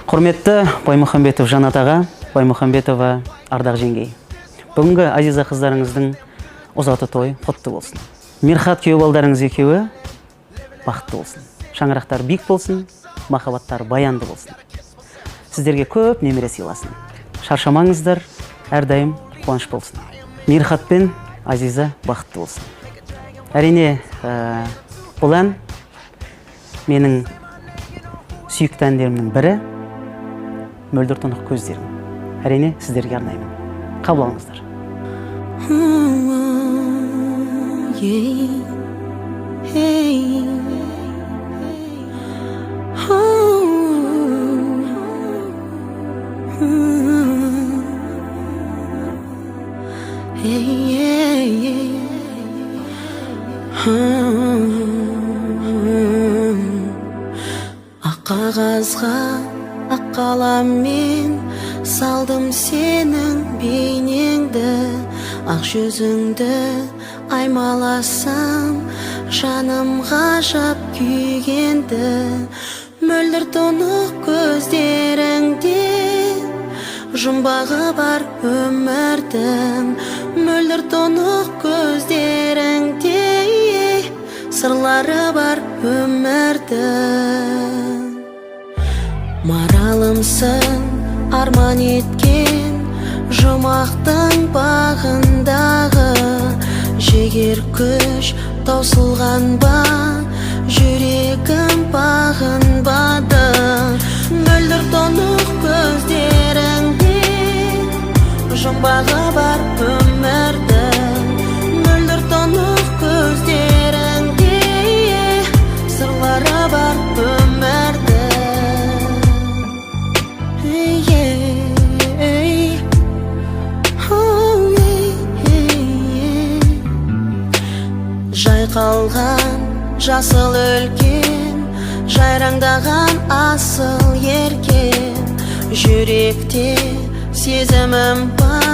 Құрметті Баймұхамбетов Жанат аға, Баймұхамбетова Ардақ жеңгей. Бүгінгі Азиза қыздарыңыздың ұзаты той құтты болсын. Мирхат күйеу балдарыңыз екеуі бақытты болсын. Шаңырақтар биік болсын, махаббаттар баянды болсын. Сіздерге көп немере сыйласын. Шаршамаңыздар, әрдайым қуаныш болсын. Мирхат пен Азиза бақытты болсын. Әрине, бұл ән менің сүйікті әндерімнің бірі. Мөлдір тұнық көздерім. Әрине, сіздерге арнаймын. Қабыл алыңыздар. Ақ қағазға ақ қаламмен салдым сенің бейнеңді, ақ жүзіңді аймаласам жаным ғажап күйгенді. Мөлдір тұнық көздеріңде жұмбағы бар өмірдің, мөлдір тұнық көздеріңде сырлары бар өмірдің. Маралымсың арман еткен жұмақтың бағындағы, жігер күш таусылған ба, жүрегім бағынбады. Мөлдір тұнық көздеріңде жұмбағы бар өмірдің, мөлдір тұнық көздеріңде сырлары бар өмірдің. Жайқалған жасыл өлкен, жайраңдаған асыл еркен, жүректе сезімім бар.